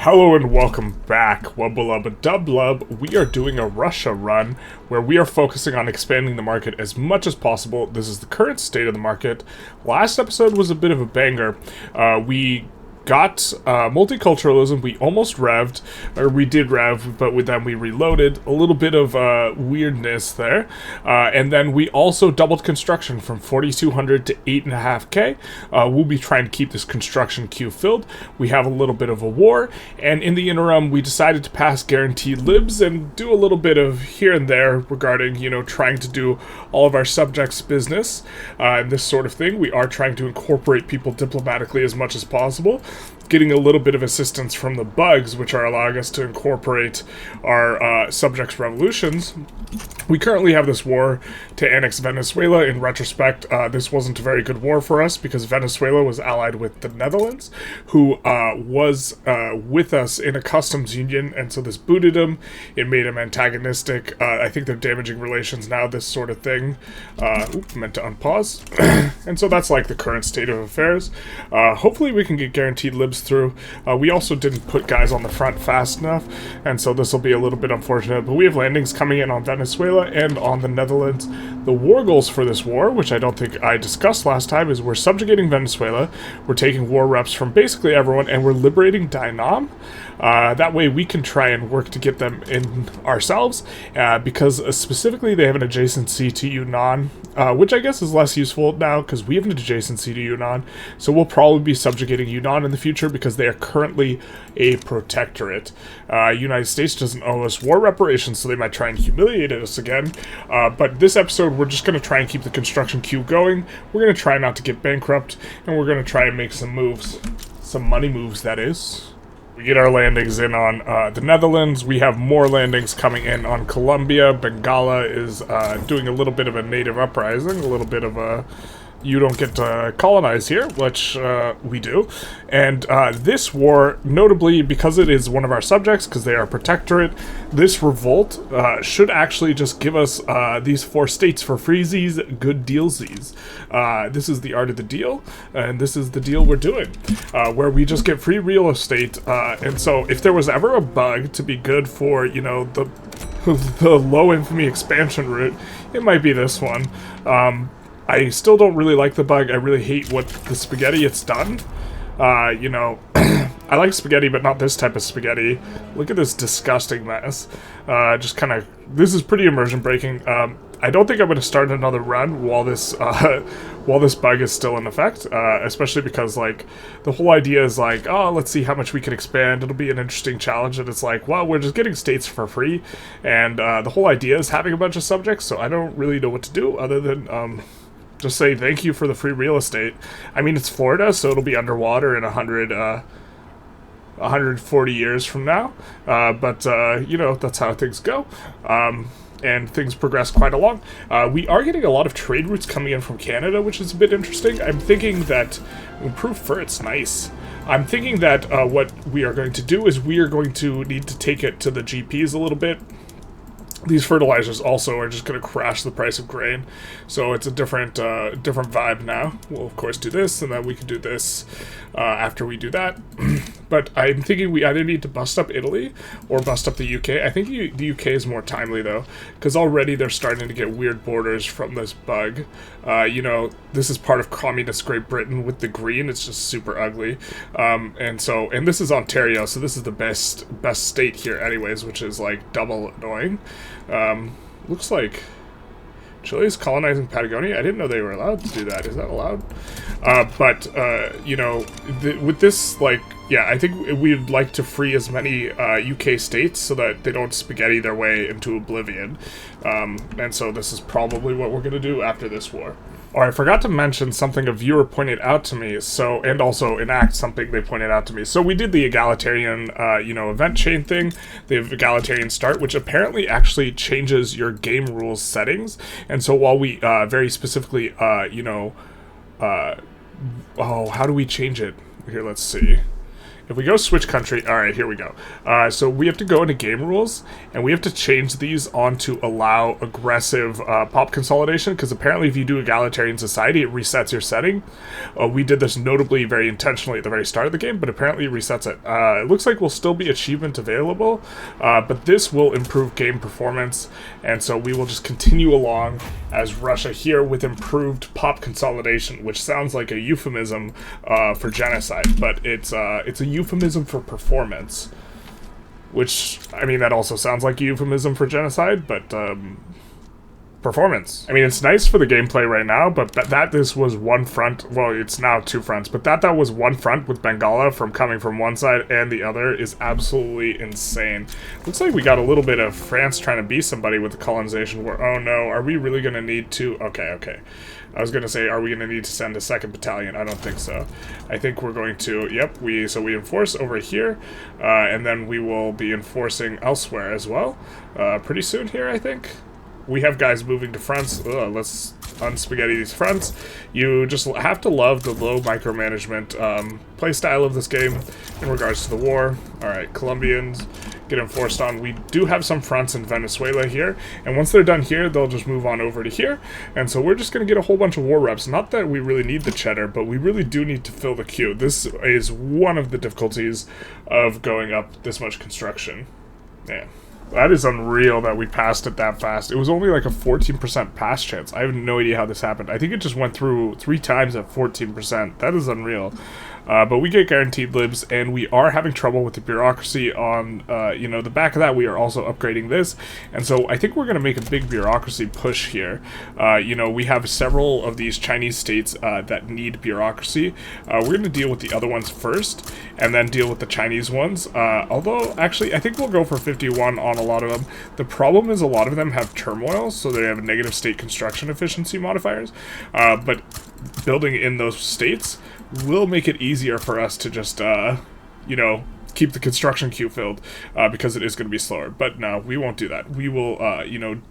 Hello and welcome back, Wubbalubba Dublub. We are doing a Russia run where we are focusing on expanding the market as much as possible. This is the current state of the market. Last episode was a bit of a banger. We got multiculturalism. We almost revved, or we did rev, but then we reloaded. A little bit of weirdness there. And then we also doubled construction from 4,200 to 8.5k. We'll be trying to keep this construction queue filled. We have a little bit of a war, and in the interim, we decided to pass guaranteed libs and do a little bit of here and there regarding, trying to do all of our subjects' business and this sort of thing. We are trying to incorporate people diplomatically as much as possible, getting a little bit of assistance from the bugs, which are allowing us to incorporate our subjects' revolutions. We currently have this war to annex Venezuela. In retrospect, this wasn't a very good war for us because Venezuela was allied with the Netherlands, who was with us in a customs union, and so this booted him. It made him antagonistic. I think they're damaging relations now, this sort of thing. Meant to unpause. And so that's like the current state of affairs. Hopefully we can get guaranteed libs through. We also didn't put guys on the front fast enough, and so this will be a little bit unfortunate, but we have landings coming in on Venezuela and on the Netherlands. The war goals for this war, which I don't think I discussed last time, is we're subjugating Venezuela, we're taking war reps from basically everyone, and we're liberating Dainam. That way we can try and work to get them in ourselves, because specifically they have an adjacency to Yunnan, which I guess is less useful now because we have an adjacency to Yunnan, so we'll probably be subjugating Yunnan in the future because they are currently a protectorate. United States doesn't owe us war reparations, so they might try and humiliate us again, but this episode we're just going to try and keep the construction queue going. We're going to try not to get bankrupt, and we're going to try and make some moves. Some money moves, that is. We get our landings in on the Netherlands. We have more landings coming in on Colombia. Bengala is doing a little bit of a native uprising, a little bit of a you don't get to colonize here, which we do. And this war, notably because it is one of our subjects, because they are protectorate, this revolt should actually just give us these 4 states for freezies, good dealsies. This is the art of the deal, and this is the deal we're doing, where we just get free real estate. And so if there was ever a bug to be good for, the low infamy expansion route, it might be this one. I still don't really like the bug. I really hate what the spaghetti it's done. I like spaghetti, but not this type of spaghetti. Look at this disgusting mess. Just kind of, this is pretty immersion breaking. I don't think I'm going to start another run while this bug is still in effect, especially because, the whole idea is let's see how much we can expand. It'll be an interesting challenge, and it's well, we're just getting states for free, and the whole idea is having a bunch of subjects, so I don't really know what to do other than, just say thank you for the free real estate. I mean, it's Florida, so it'll be underwater in 140 years from now. But that's how things go. And things progress quite along. We are getting a lot of trade routes coming in from Canada, which is a bit interesting. I'm thinking that improved fur, it's nice. I'm thinking that what we are going to do is we are going to need to take it to the GPs a little bit. These fertilizers also are just going to crash the price of grain, so it's a different vibe now. We'll of course do this, and then we can do this after we do that. But I'm thinking we either need to bust up Italy or bust up the UK. I think the UK is more timely though, because already they're starting to get weird borders from this bug. This is part of communist Great Britain with the green. It's just super ugly, and this is Ontario, so this is the best state here anyways, which is double annoying. Looks like Chile's colonizing Patagonia. I didn't know they were allowed to do that. Is that allowed? With this, I think we'd like to free as many UK states so that they don't spaghetti their way into oblivion. And so this is probably what we're going to do after this war. Oh, I forgot to mention something a viewer pointed out to me, and also enact something they pointed out to me. So we did the egalitarian, event chain thing, the egalitarian start, which apparently actually changes your game rules settings. And so while we very specifically, how do we change it? Here, let's see. If we go switch country, all right, here we go. So we have to go into game rules, and we have to change these on to allow aggressive pop consolidation, because apparently if you do egalitarian society, it resets your setting. We did this notably very intentionally at the very start of the game, but apparently it resets it. It looks like will still be achievement available, but this will improve game performance, and so we will just continue along as Russia here with improved pop consolidation, which sounds like a euphemism for genocide, but it's a euphemism for performance, which, I mean, that also sounds like a euphemism for genocide, but performance. I mean, it's nice for the gameplay right now, but this was one front. Well, it's now two fronts, but that was one front with Bengala from coming from one side and the other is absolutely insane. Looks like we got a little bit of France trying to be somebody with the colonization war. Oh no, are we really going to need to? Okay. I was going to say, are we going to need to send a 2nd battalion? I don't think so. I think we're going to, yep, we enforce over here, and then we will be enforcing elsewhere as well, pretty soon here, I think. We have guys moving to fronts. Let's unspaghetti these fronts. You just have to love the low micromanagement play style of this game in regards to the war. Alright, Colombians get enforced on. We do have some fronts in Venezuela here, and once they're done here, they'll just move on over to here, and so we're just going to get a whole bunch of war reps. Not that we really need the cheddar, but we really do need to fill the queue. This is one of the difficulties of going up this much construction. Yeah. That is unreal that we passed it that fast. It was only like a 14% pass chance. I have no idea how this happened. I think it just went through 3 times at 14%. That is unreal. But we get guaranteed libs, and we are having trouble with the bureaucracy on, the back of that. We are also upgrading this, and so I think we're going to make a big bureaucracy push here. We have several of these Chinese states that need bureaucracy. We're going to deal with the other ones first, and then deal with the Chinese ones. Although, actually, I think we'll go for 51 on a lot of them. The problem is a lot of them have turmoil, so they have negative state construction efficiency modifiers, but building in those states will make it easier for us to just, keep the construction queue filled, because it is going to be slower. But no, we won't do that. We will,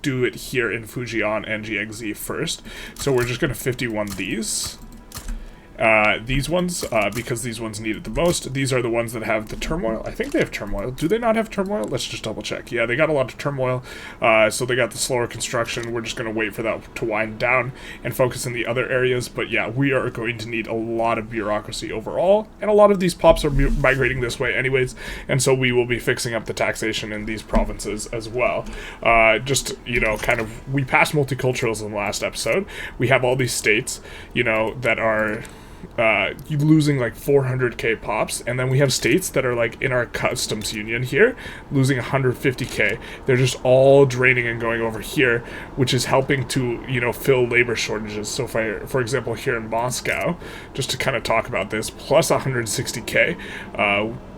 do it here in Fujian and Jiangxi first. So we're just going to 51 these. These ones, because these ones need it the most. These are the ones that have the turmoil. I think they have turmoil. Do they not have turmoil? Let's just double check. Yeah, they got a lot of turmoil, so they got the slower construction. We're just going to wait for that to wind down and focus in the other areas. But yeah, we are going to need a lot of bureaucracy overall, and a lot of these pops are migrating this way anyways, and so we will be fixing up the taxation in these provinces as well. We passed multiculturalism last episode. We have all these states, that are losing like 400k pops, and then we have states that are like in our customs union here losing 150k. They're just all draining and going over here, which is helping to fill labor shortages. So for example, here in Moscow, just to kind of talk about this, plus 160k,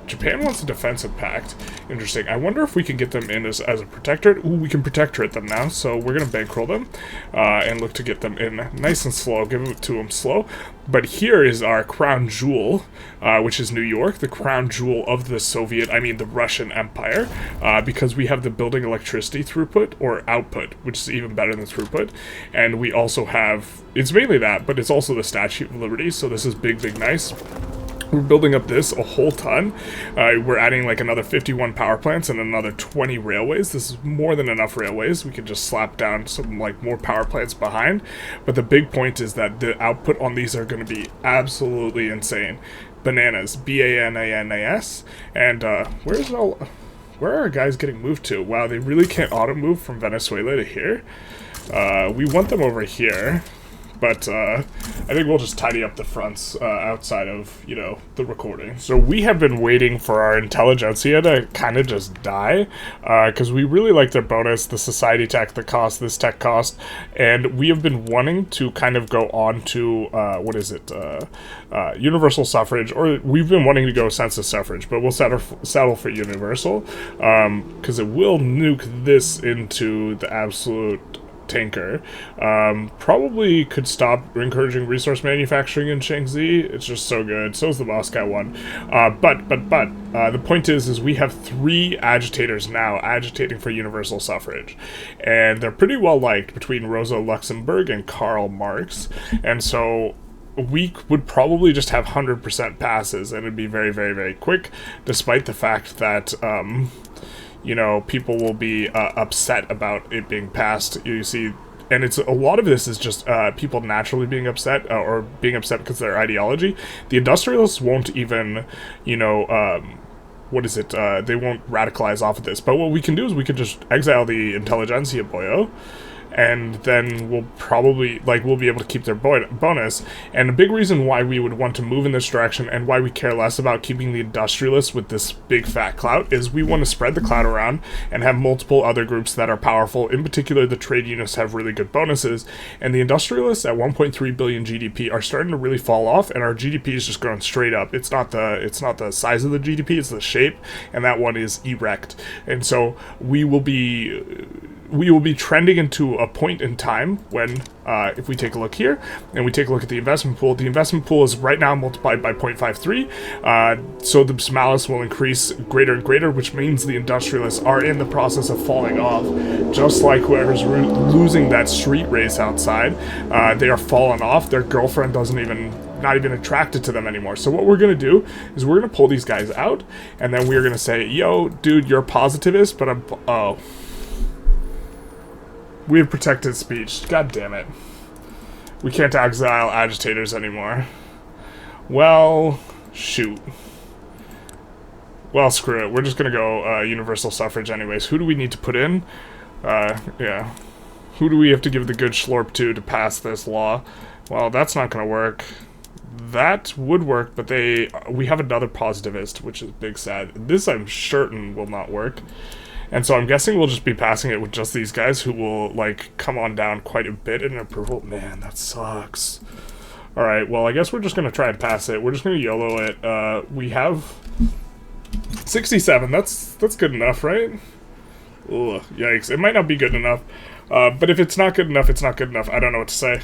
Japan wants a defensive pact. Interesting. I wonder if we can get them in as a protectorate. Ooh, we can protectorate them now, so we're going to bankroll them and look to get them in nice and slow. Give it to them slow. But here is our crown jewel, which is New York, the crown jewel of the Russian Empire, because we have the building electricity throughput, or output, which is even better than throughput. And we also have, it's mainly that, but it's also the Statue of Liberty, so this is big, nice. We're building up this a whole ton. We're adding like another 51 power plants and another 20 railways. This is more than enough railways. We can just slap down some more power plants behind. But the big point is that the output on these are going to be absolutely insane. Bananas, B-A-N-A-N-A-S. And where are our guys getting moved to? Wow, they really can't auto move from Venezuela to here. We want them over here. But I think we'll just tidy up the fronts outside of, the recording. So we have been waiting for our Intelligentsia to kind of just die, because we really like their bonus, the society tech, the cost, this tech cost, and we have been wanting to kind of go on to, universal suffrage, or we've been wanting to go census suffrage, but we'll settle for universal, because it will nuke this into the absolute tanker. Probably could stop encouraging resource manufacturing in Shaanxi. It's just so good. So is the Moscow one. But the point is we have 3 agitators now agitating for universal suffrage, and they're pretty well liked between Rosa Luxemburg and Karl Marx. And so we would probably just have 100% passes, and it'd be very, very, very quick, despite the fact that, you know, people will be upset about it being passed. You see, and it's a lot of this is just people naturally being upset, or being upset because of their ideology. The industrialists won't even, you know, what is it? They won't radicalize off of this. But what we can do is we can just exile the Intelligentsia boyo, and then we'll probably, like, we'll be able to keep their bonus. And a big reason why we would want to move in this direction, and why we care less about keeping the industrialists with this big fat clout, is we want to spread the clout around and have multiple other groups that are powerful. In particular, the trade unionists have really good bonuses, and the industrialists at 1.3 billion GDP are starting to really fall off, and our GDP is just going straight up. It's not the size of the GDP, it's the shape, and that one is erect. And so we will be trending into a point in time when, if we take a look here, and we take a look at the investment pool is right now multiplied by 0.53, so the malice will increase greater and greater, which means the industrialists are in the process of falling off, just like whoever's losing that street race outside. They are falling off. Their girlfriend not even attracted to them anymore. So what we're going to do is we're going to pull these guys out, and then we're going to say, yo, dude, you're a positivist, but we have protected speech. God damn it. We can't exile agitators anymore. Well, shoot. Well, screw it. We're just gonna go universal suffrage anyways. Who do we need to put in? Yeah. Who do we have to give the good schlorp to pass this law? Well, that's not gonna work. That would work, but we have another positivist, which is big sad. This, I'm certain, will not work. And so I'm guessing we'll just be passing it with just these guys, who will, like, come on down quite a bit in approval. Man, that sucks. Alright, well, I guess we're just going to try and pass it. We're just going to YOLO it. We have 67. That's good enough, right? Ugh, yikes. It might not be good enough. But if it's not good enough, it's not good enough. I don't know what to say.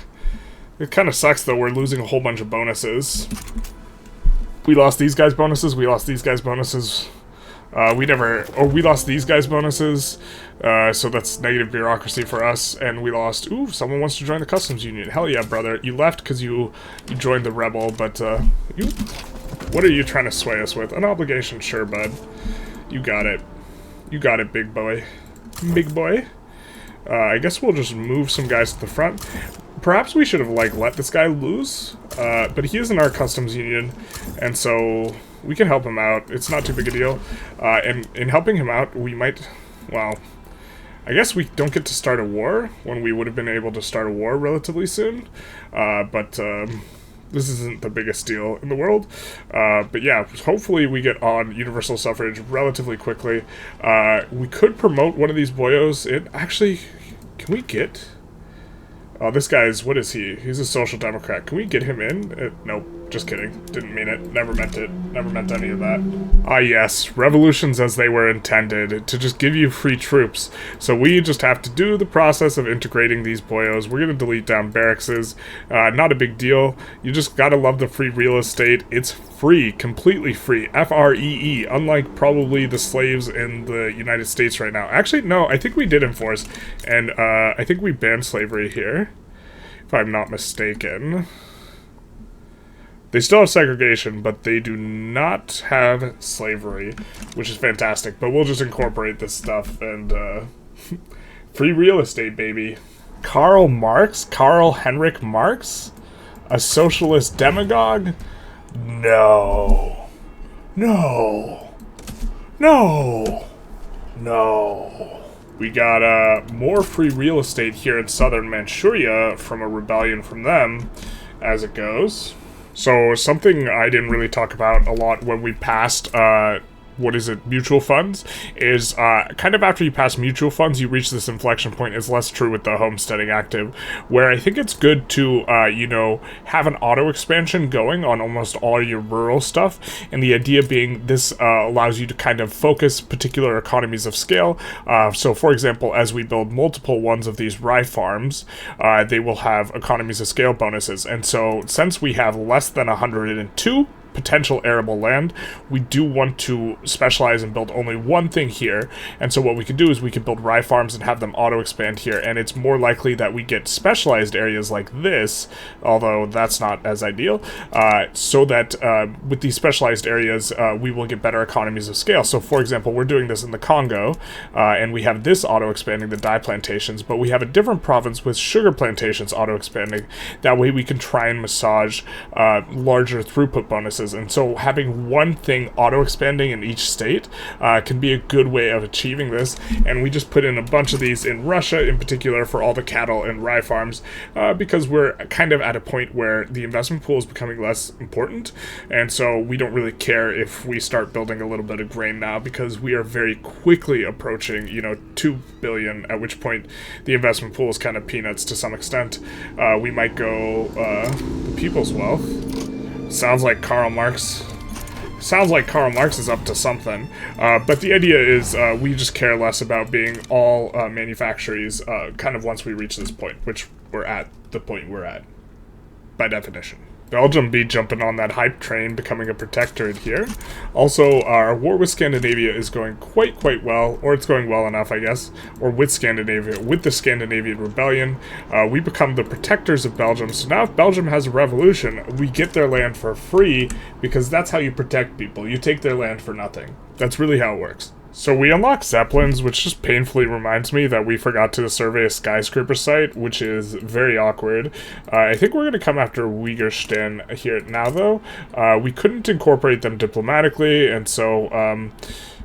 It kind of sucks, though. We're losing a whole bunch of bonuses. We lost these guys' bonuses. We lost these guys' bonuses. We lost these guys' bonuses, so that's negative bureaucracy for us, and we lost, ooh, someone wants to join the customs union. Hell yeah, brother. You left because you joined the rebel, but, what are you trying to sway us with? An obligation, sure, bud. You got it. You got it, big boy. Big boy. I guess we'll just move some guys to the front. Perhaps we should have, like, let this guy lose, but he is in our customs union, and so we can help him out. It's not too big a deal. And in helping him out, we might, well, I guess we don't get to start a war when we would have been able to start a war relatively soon. But this isn't the biggest deal in the world. But yeah, hopefully we get on universal suffrage relatively quickly. We could promote one of these boyos. Actually, can we get... Oh, this guy's, what is he? He's a social democrat. Can we get him in? Nope, just kidding. Didn't mean it. Never meant it. Never meant any of that. Ah, yes. Revolutions as they were intended, to just give you free troops. So we just have to do the process of integrating these boyos. We're going to delete down barracks. Not a big deal. You just gotta love the free real estate. It's free. Completely free. F-R-E-E. Unlike probably the slaves in the United States right now. Actually, no. I think we did enforce. And I think we banned slavery here, if I'm not mistaken. They still have segregation, but they do not have slavery, which is fantastic. But we'll just incorporate this stuff and free real estate, baby. Karl Heinrich Marx? A socialist demagogue? No. No. No. No. We got more free real estate here in southern Manchuria from a rebellion from them, as it goes. So something I didn't really talk about a lot when we passed mutual funds, is kind of after you pass mutual funds, you reach this inflection point. It's less true with the homesteading active, where I think it's good to, have an auto expansion going on almost all your rural stuff, and the idea being this allows you to kind of focus particular economies of scale. So for example, as we build multiple ones of these rye farms, they will have economies of scale bonuses, and so since we have less than 102 potential arable land, we do want to specialize and build only one thing here. And so what we could do is we could build rye farms and have them auto-expand here, and it's more likely that we get specialized areas like this, although that's not as ideal, so that with these specialized areas, we will get better economies of scale. So for example, we're doing this in the Congo, and we have this auto-expanding the dye plantations, but we have a different province with sugar plantations auto-expanding. That way we can try and massage larger throughput bonuses, and so having one thing auto-expanding in each state can be a good way of achieving this. And we just put in a bunch of these in Russia in particular for all the cattle and rye farms, because we're kind of at a point where the investment pool is becoming less important, and so we don't really care if we start building a little bit of grain now, because we are very quickly approaching, you know, 2 billion, at which point the investment pool is kind of peanuts to some extent. We might go the people's wealth. Sounds like Karl Marx. Sounds like Karl Marx is up to something, but the idea is we just care less about being all manufactories kind of once we reach this point, which we're at the point we're at, by definition. Belgium be jumping on that hype train, becoming a protectorate here. Also, our war with Scandinavia is going quite well, or it's going well enough, I guess, or with Scandinavia, with the Scandinavian rebellion. We become the protectors of Belgium, so now if Belgium has a revolution, we get their land for free, because that's how you protect people. You take their land for nothing. That's really how it works. So we unlock Zeppelins, which just painfully reminds me that we forgot to survey a skyscraper site, which is very awkward. I think we're going to come after Uyghurstein here now, though. We couldn't incorporate them diplomatically, and so,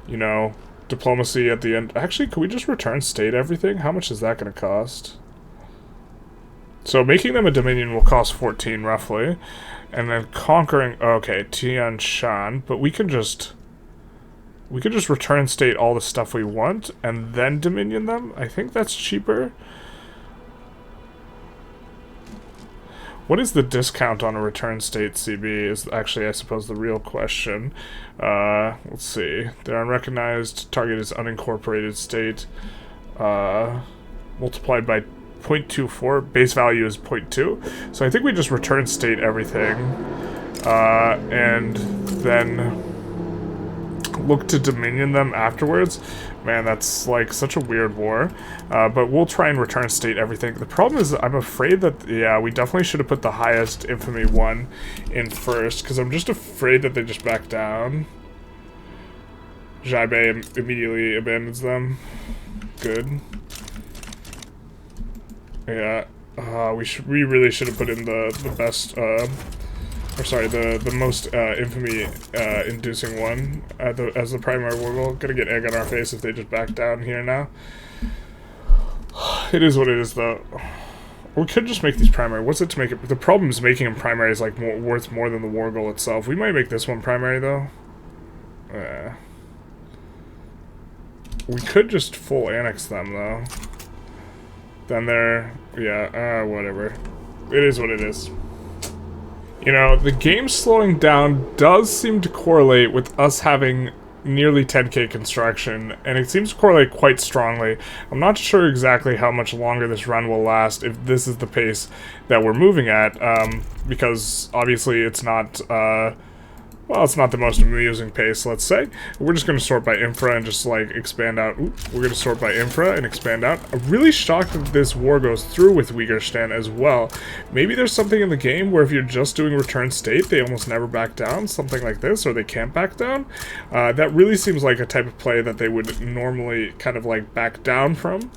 you know, diplomacy at the end. Actually, could we just return state everything? How much is that going to cost? So making them a dominion will cost 14, roughly. And then conquering, okay, Tian Shan, but we could just return state all the stuff we want and then dominion them. I think that's cheaper. What is the discount on a return state CB is actually, I suppose, the real question. Let's see. They're unrecognized. Target is unincorporated state. Multiplied by 0.24. Base value is 0.2. So I think we just return state everything. And then look to dominion them afterwards. Man, that's like such a weird war. But we'll try and return state everything. The problem is I'm afraid that, yeah, we definitely should have put the highest infamy one in first, because I'm just afraid that they just back down. Jaibe immediately abandons them. Good. Yeah. We really should have put in the best, or sorry, the most infamy inducing one as the primary war goal. Gonna get egg on our face if they just back down here now. It is what it is, though. We could just make these primary. What's it to make it? The problem is making them primary is like worth more than the war goal itself. We might make this one primary, though. We could just full annex them, though. Then they're, yeah, whatever. It is what it is. You know, the game slowing down does seem to correlate with us having nearly 10k construction, and it seems to correlate quite strongly. I'm not sure exactly how much longer this run will last if this is the pace that we're moving at, because obviously it's not, well, it's not the most amusing pace, let's say. We're just going to sort by infra and just, like, expand out. We're going to sort by infra and expand out. I'm really shocked that this war goes through with Uyghurstein as well. Maybe there's something in the game where if you're just doing return state, they almost never back down, something like this, or they can't back down. That really seems like a type of play that they would normally kind of, like, back down from.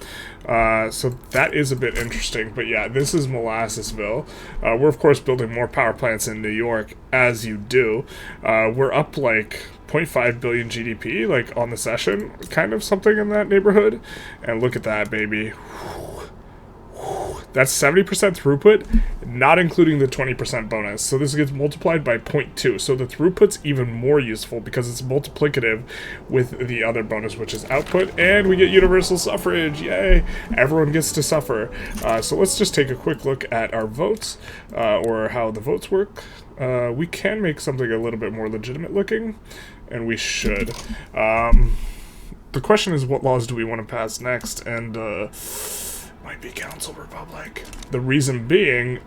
So that is a bit interesting, but yeah, this is Molassesville. We're of course building more power plants in New York, as you do. We're up like 0.5 billion GDP, like on the session, kind of something in that neighborhood. And look at that, baby. That's 70% throughput, not including the 20% bonus. So this gets multiplied by 0.2. So the throughput's even more useful because it's multiplicative with the other bonus, which is output. And we get universal suffrage. Yay! Everyone gets to suffer. So let's just take a quick look at our votes, or how the votes work. We can make something a little bit more legitimate looking, and we should. The question is, what laws do we want to pass next? And might be Council Republic. The reason being,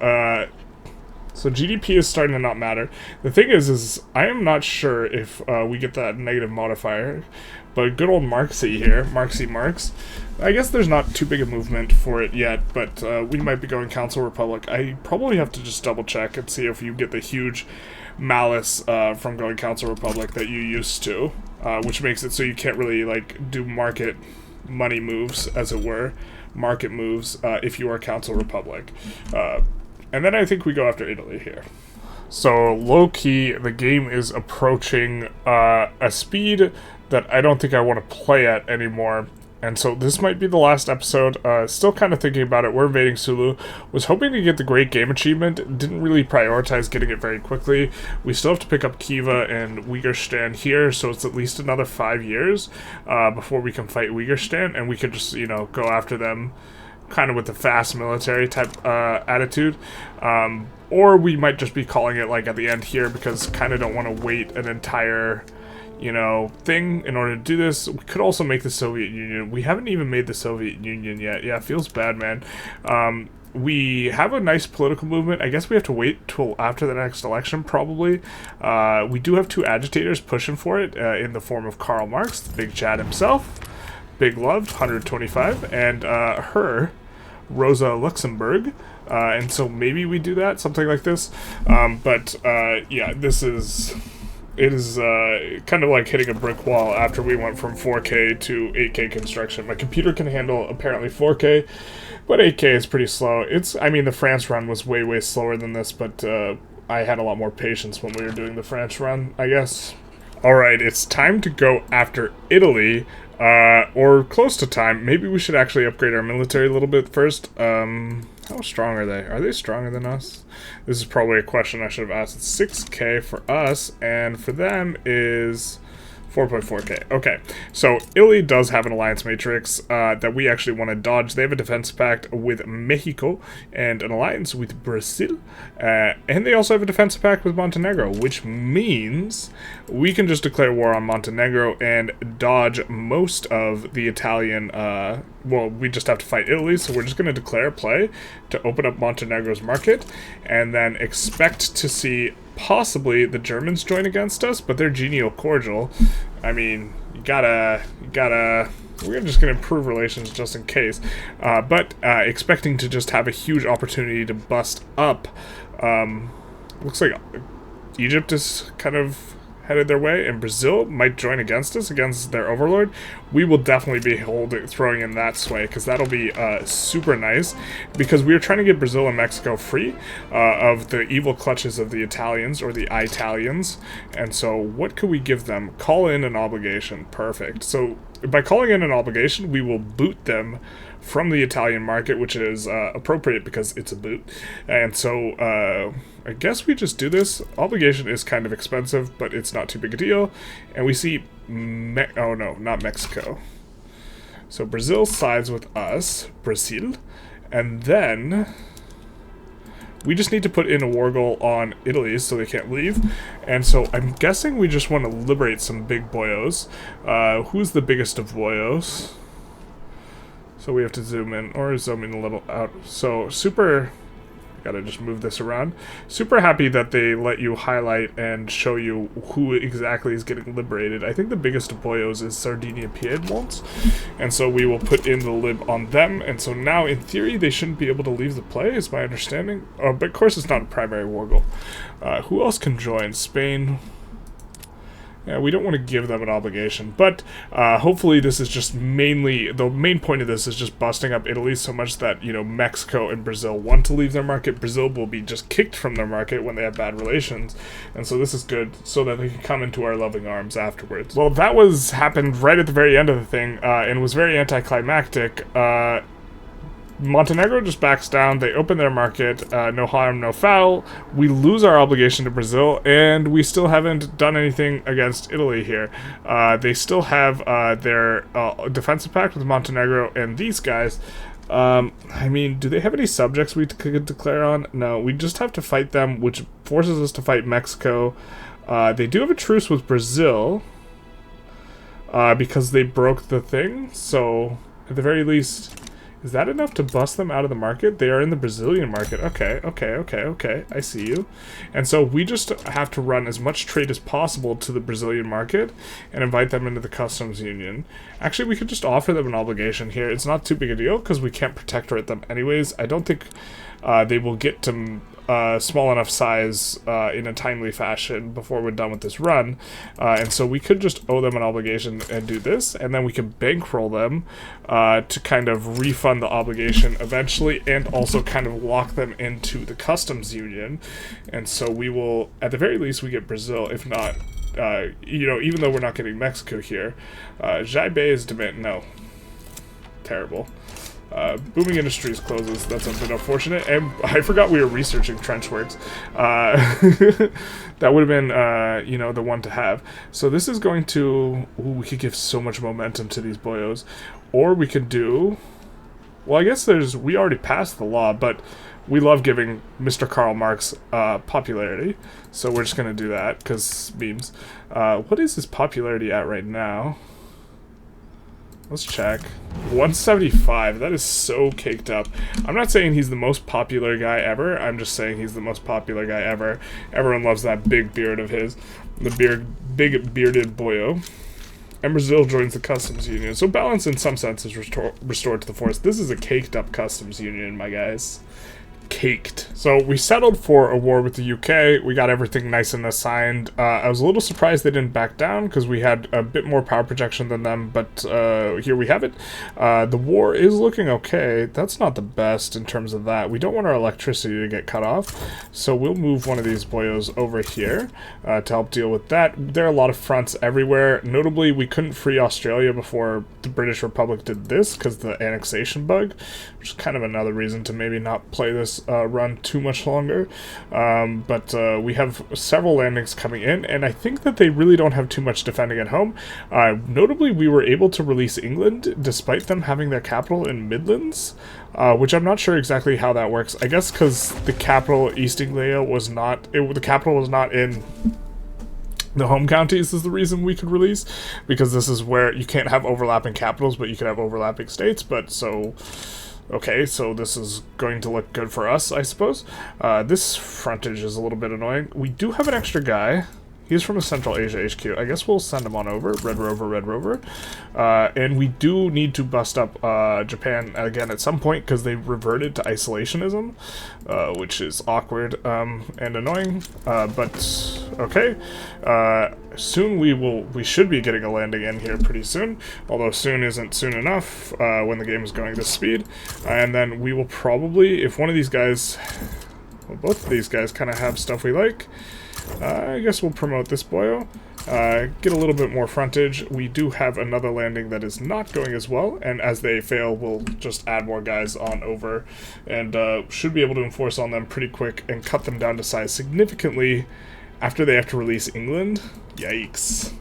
So GDP is starting to not matter. The thing is I am not sure if we get that negative modifier, but good old Marxy here, Marx. I guess there's not too big a movement for it yet, but we might be going Council Republic. I probably have to just double check and see if you get the huge malice from going Council Republic that you used to, which makes it so you can't really like do market money moves, as it were, market moves if you are Council Republic. And then I think we go after Italy here. So low-key, the game is approaching a speed that I don't think I want to play at anymore. And so this might be the last episode. Still kind of thinking about it. We're invading Sulu. Was hoping to get the Great Game Achievement. Didn't really prioritize getting it very quickly. We still have to pick up Khiva and Uyghurstein here, so it's at least another 5 years before we can fight Uyghurstein, and we could just, you know, go after them kind of with the fast military type attitude. Or we might just be calling it like at the end here, because kind of don't want to wait an entire, you know, thing in order to do this. We could also make the Soviet Union. We haven't even made the Soviet Union yet. Yeah, it feels bad, man. We have a nice political movement. I guess we have to wait till after the next election, probably. We do have 2 agitators pushing for it in the form of Karl Marx, the big Chad himself. Big loved, 125, and her, Rosa Luxemburg. And so maybe we do that, something like this. Yeah, this is... It is kind of like hitting a brick wall after we went from 4K to 8K construction. My computer can handle apparently 4K, but 8K is pretty slow. I mean, the France run was way, way slower than this, but I had a lot more patience when we were doing the France run, I guess. Alright, it's time to go after Italy, or close to time. Maybe we should actually upgrade our military a little bit first. How strong are they? Are they stronger than us? This is probably a question I should have asked. It's 6K for us, and for them is 4.4K. Okay, so Italy does have an alliance matrix that we actually want to dodge. They have a defense pact with Mexico and an alliance with Brazil, and they also have a defense pact with Montenegro, which means we can just declare war on Montenegro and dodge most of the Italian, well, we just have to fight Italy, so we're just going to declare a play to open up Montenegro's market, and then expect to see possibly the Germans join against us, but they're genial cordial. I mean, you gotta, we're just gonna improve relations just in case, but expecting to just have a huge opportunity to bust up. Looks like Egypt is kind of headed their way, and Brazil might join against us, against their overlord. We will definitely be throwing in that sway, because that'll be super nice, because we are trying to get Brazil and Mexico free of the evil clutches of the Italians, or the Italians. And so what could we give them? Call in an obligation. Perfect. So by calling in an obligation, we will boot them from the Italian market, which is appropriate because it's a boot. And so I guess we just do this. Obligation is kind of expensive, but it's not too big a deal. And we see oh no, not Mexico. So Brazil sides with us, Brazil, and then we just need to put in a war goal on Italy so they can't leave. And so I'm guessing we just want to liberate some big boyos. Who's the biggest of boyos? So we have to zoom in, or zoom in a little out. So super, gotta just move this around. Super happy that they let you highlight and show you who exactly is getting liberated. I think the biggest of boyos is Sardinia Piedmont, and so we will put in the lib on them. And so now, in theory, they shouldn't be able to leave the play, is my understanding. Oh, but of course it's not a primary war goal. Who else can join? Spain. Yeah, we don't want to give them an obligation, but hopefully this is just mainly, the main point of this is just busting up Italy so much that, you know, Mexico and Brazil want to leave their market. Brazil will be just kicked from their market when they have bad relations, and so this is good so that they can come into our loving arms afterwards. Well, that happened right at the very end of the thing, and was very anticlimactic. Montenegro just backs down, they open their market, no harm, no foul. We lose our obligation to Brazil, and we still haven't done anything against Italy here. They still have their defensive pact with Montenegro and these guys. I mean, do they have any subjects we could declare on? No, we just have to fight them, which forces us to fight Mexico. They do have a truce with Brazil, because they broke the thing, so at the very least, Is that enough to bust them out of the market? They are in the Brazilian market. Okay. I see you. And so we just have to run as much trade as possible to the Brazilian market and invite them into the customs union. Actually, we could just offer them an obligation here. It's not too big a deal because we can't protectorate them anyways. I don't think they will get to small enough size in a timely fashion before we're done with this run, and so we could just owe them an obligation and do this, and then we can bankroll them to kind of refund the obligation eventually, and also kind of lock them into the customs union. And so we will, at the very least, we get Brazil, if not, you know, even though we're not getting Mexico here. Jaibe's demand, no. Terrible. Booming Industries closes. That's a bit unfortunate. And I forgot we were researching Trenchworks. That would have been, you know, the one to have. So this is going to... Ooh, we could give so much momentum to these boyos. Or we could do... Well, I guess there's... We already passed the law, but we love giving Mr. Karl Marx popularity. So we're just going to do that, because memes. What is his popularity at right now? Let's check. 175. That is so caked up. I'm not saying he's the most popular guy ever. I'm just saying he's the most popular guy ever. Everyone loves that big beard of his. The big bearded boyo. And Brazil joins the customs union. So balance in some sense is restored to the force. This is a caked up customs union, my guys. Caked. So we settled for a war with the UK. We got everything nice and assigned. I was a little surprised they didn't back down because we had a bit more power projection than them, but here we have it. The war is looking okay. That's not the best in terms of that. We don't want our electricity to get cut off, so we'll move one of these boyos over here to help deal with that. There are a lot of fronts everywhere. Notably, we couldn't free Australia before the British Republic did this because of the annexation bug, which is kind of another reason to maybe not play this run too much longer, but we have several landings coming in, and I think that they really don't have too much defending at home. Notably, we were able to release England despite them having their capital in Midlands, which I'm not sure exactly how that works. I guess because the capital, East Anglia, was not, the capital was not in the home counties is the reason we could release, because this is where you can't have overlapping capitals, but you can have overlapping states. But so... Okay, so this is going to look good for us, I suppose. This frontage is a little bit annoying. We do have an extra guy. He's from a Central Asia HQ. I guess we'll send him on over. Red Rover. And we do need to bust up Japan again at some point because they reverted to isolationism, which is awkward and annoying. But okay. Soon we should be getting a landing in here pretty soon, although soon isn't soon enough when the game is going this speed. And then we will probably, if one of these guys, well, both of these guys kind of have stuff we like, I guess we'll promote this boyo, get a little bit more frontage. We do have another landing that is not going as well, and as they fail, we'll just add more guys on over, and should be able to enforce on them pretty quick and cut them down to size significantly after they have to release England. Yikes.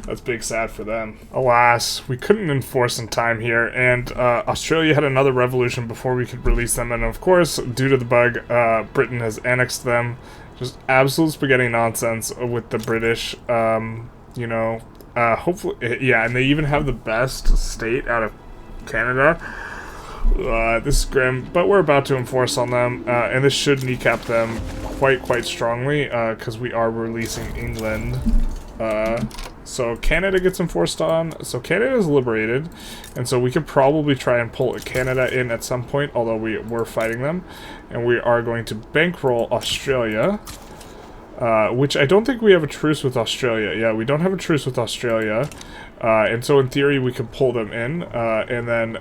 That's big sad for them. Alas, we couldn't enforce in time here, and Australia had another revolution before we could release them, and of course, due to the bug, Britain has annexed them. Just absolute spaghetti nonsense with the British, you know, hopefully, yeah, and they even have the best state out of Canada. This is grim, but we're about to enforce on them, and this should kneecap them quite strongly, because we are releasing England. So Canada gets enforced on, so Canada is liberated, and so we could probably try and pull Canada in at some point, although we're fighting them, and we are going to bankroll Australia, which I don't think we have a truce with Australia. Yeah, we don't have a truce with Australia, and so in theory we could pull them in, and then,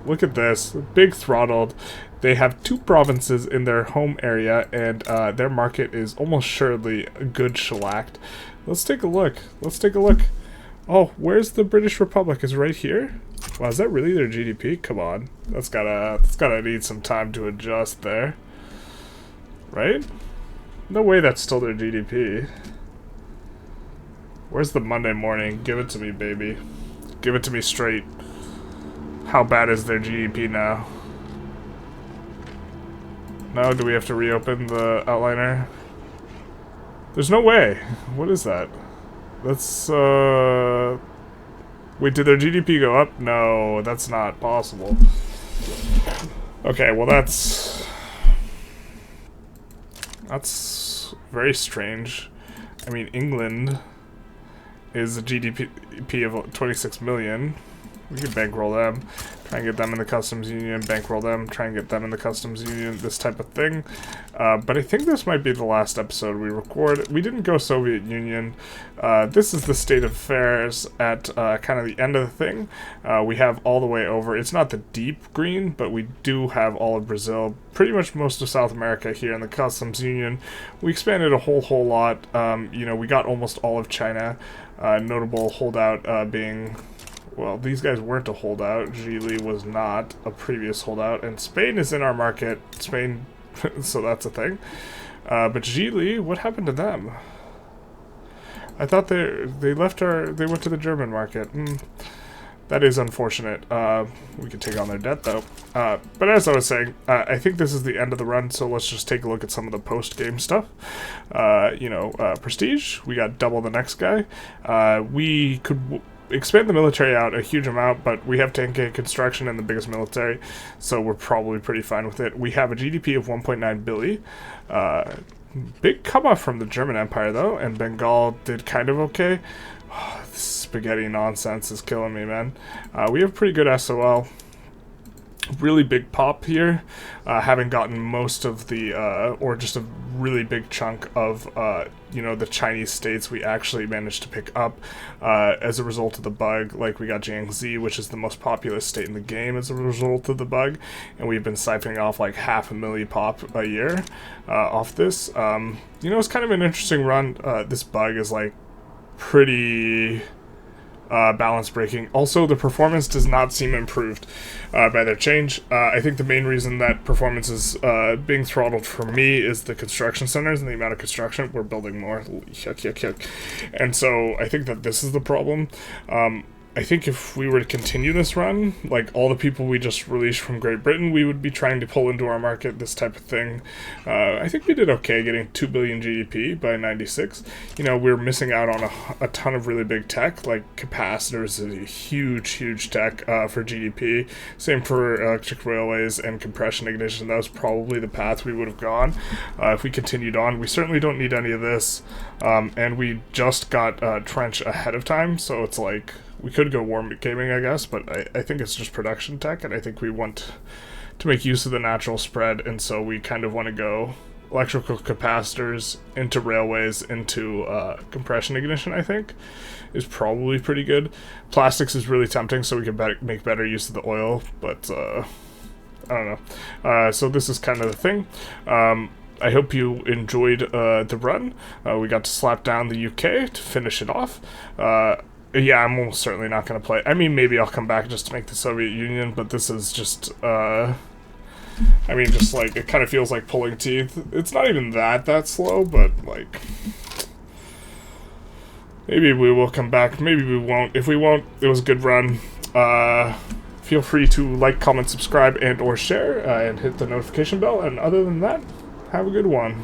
look at this, big throttled. They have 2 provinces in their home area, and their market is almost surely good shellacked. Let's take a look. Oh, where's the British Republic? Is it right here? Wow, is that really their GDP? Come on. That's gotta need some time to adjust there. Right? No way that's still their GDP. Where's the Monday morning? Give it to me, baby. Give it to me straight. How bad is their GDP now? No, do we have to reopen the outliner? There's no way. What is that? That's, wait, did their GDP go up? No, that's not possible. Okay, well that's very strange. I mean, England is a GDP of 26 million. We can bankroll them, try and get them in the customs union, bankroll them, try and get them in the customs union, this type of thing. But I think this might be the last episode we record. We didn't go Soviet Union. This is the state of affairs at kind of the end of the thing. We have all the way over. It's not the deep green, but we do have all of Brazil, pretty much most of South America here in the customs union. We expanded a whole lot. You know, we got almost all of China. Notable holdout being... Well, these guys weren't a holdout. Gili was not a previous holdout. And Spain is in our market. Spain, so that's a thing. But Gili, what happened to them? I thought they left they went to the German market. That is unfortunate. We could take on their debt, though. But as I was saying, I think this is the end of the run, so let's just take a look at some of the post-game stuff. You know, Prestige, we got double the next guy. We could... expand the military out a huge amount, but we have 10k construction and the biggest military, so we're probably pretty fine with it. We have a GDP of 1.9 billion. Big come up from the German Empire, though, and Bengal did kind of okay. This spaghetti nonsense is killing me, man. We have pretty good SOL. Really big pop here, having gotten most of the, or just a really big chunk of, you know, the Chinese states we actually managed to pick up as a result of the bug. Like, we got Jiangxi, which is the most populous state in the game as a result of the bug, and we've been siphoning off like 500,000 pop a year off this. You know, it's kind of an interesting run. This bug is like pretty... balance breaking. Also, the performance does not seem improved by their change. I think the main reason that performance is being throttled for me is the construction centers and the amount of construction. We're building more. Yuck. And so I think that this is the problem. I think if we were to continue this run, like all the people we just released from Great Britain, we would be trying to pull into our market, this type of thing. I think we did okay getting 2 billion GDP by 96. You know, we're missing out on a ton of really big tech, like capacitors is a huge tech for GDP. Same for electric railways and compression ignition. That was probably the path we would have gone if we continued on. We certainly don't need any of this. And we just got Trench ahead of time, so it's like... We could go warm gaming, I guess, but I think it's just production tech, and I think we want to make use of the natural spread, and so we kind of want to go electrical capacitors into railways, into compression ignition, I think, is probably pretty good. Plastics is really tempting, so we can make better use of the oil, but I don't know. So this is kind of the thing. I hope you enjoyed the run. We got to slap down the UK to finish it off. Yeah, I'm almost certainly not going to play. I mean, maybe I'll come back just to make the Soviet Union, but this is just, I mean, just like, it kind of feels like pulling teeth. It's not even that slow, but, like, maybe we will come back. Maybe we won't. If we won't, it was a good run. Feel free to like, comment, subscribe, and or share, and hit the notification bell. And other than that, have a good one.